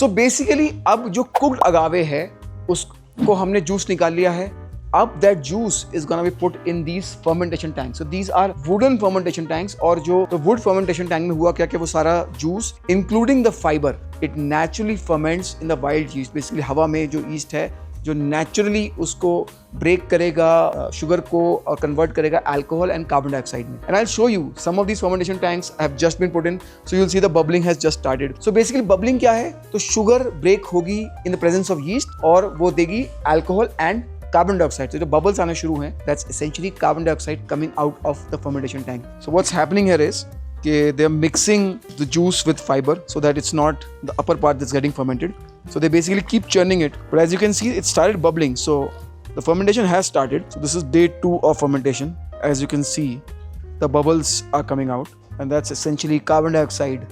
So basically अब जो cooked अगावे है उसको हमने जूस निकाल लिया है. अब that juice is gonna be put in these fermentation tanks. So these are wooden fermentation tanks. और जो तो wood fermentation tank में हुआ क्या कि वो सारा juice including the fiber it naturally ferments in the wild yeast. Basically हवा में जो yeast है जो naturally उसको break करेगा sugar को और convert करेगा alcohol and carbon dioxide में. And I'll show you some of these fermentation tanks have just been put in. So you'll see the bubbling has just started. So basically bubbling क्या है? तो sugar break होगी in the presence of yeast और वो देगी alcohol and carbon dioxide. तो जो bubbles आना शुरू हैं that's essentially carbon dioxide coming out of the fermentation tank. So what's happening here is कि they are mixing the juice with fibre so that it's not the upper part that's getting fermented. So they basically keep churning it but as you can see it started bubbling. So the fermentation has started. So this is day 2 of fermentation. As you can see the bubbles are coming out and that's essentially carbon dioxide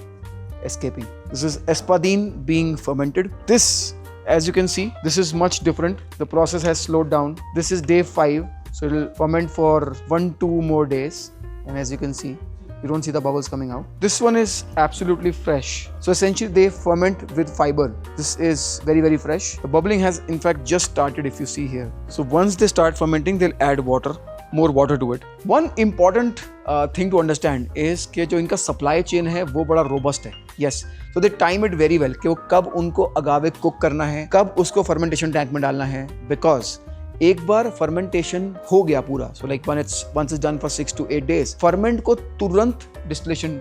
escaping. This is espadine being fermented. This, as you can see, this is much different. The process has slowed down. This is day 5, so it will ferment for 1-2 more days. And as you can see, you don't see the bubbles coming out. This one is absolutely fresh. So essentially they ferment with fiber. This is very, very fresh. The bubbling has in fact just started if you see here. So once they start fermenting, they'll add water. More water to it. One important thing to understand is कि जो इनका supply chain है वो बड़ा robust है. Yes, so they time it very well कि वो कब उनको अगावे कुक करना है, कब उसको फर्मेंटेशन टैंक में डालना है. बिकॉज एक बार फर्मेंटेशन हो गया पूरा, so like once it's done for 6 to 8 days, ferment को तुरंत डिस्टिलेशन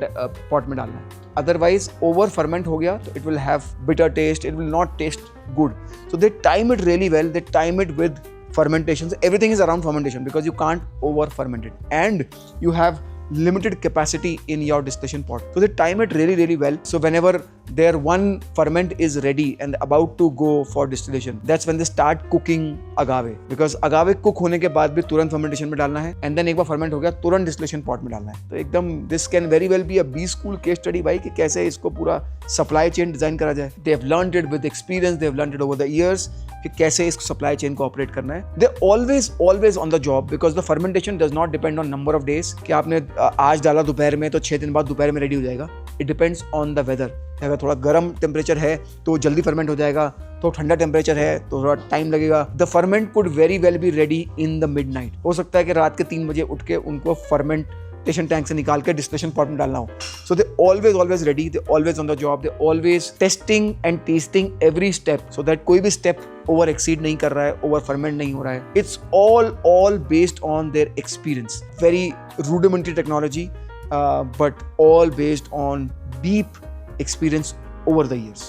पॉट में डालना है. अदरवाइज ओवर फर्मेंट हो गया तो it will have bitter taste, it will not taste good. So they time it really well. They time it with fermentation. So everything is around fermentation because you can't over ferment it and you have limited capacity in your distillation pot. So they time it really, really well. So whenever their one ferment is ready and about to go for distillation, that's when they start cooking agave. Because agave cook होने के बाद भी तुरंत fermentation में डालना है and then एक बार ferment हो गया तुरंत distillation pot में डालना है. तो एकदम this can very well be a B school case study भाई कि कैसे इसको पूरा supply chain design करा जाए. They have learned it with experience. They have learned it over the years कि कैसे इस supply chain को operate करना है. They always on the job because the fermentation does not depend on number of days कि आपने आज डाला दोपहर में तो 6 दिन बाद दोपहर में रेडी हो जाएगा. It depends on the weather. अगर थोड़ा गर्म टेम्परेचर है तो जल्दी फर्मेंट हो जाएगा, तो ठंडा टेम्परेचर है तो थोड़ा टाइम लगेगा. The ferment could very well be ready in the midnight. हो सकता है कि रात के 3 बजे उठ के उनको फर्मेंटेशन टैंक से निकाल के डिस्टिलेशन पॉट में डालना हो. So they always ready, they always on the job, they always testing and testing every step so that कोई भी स्टेप ओवर एक्सीड नहीं कर रहा है, ओवर फर्मेंट नहीं हो रहा है. It's all based on their experience. Very rudimentary technology, but all based on deep experience over the years.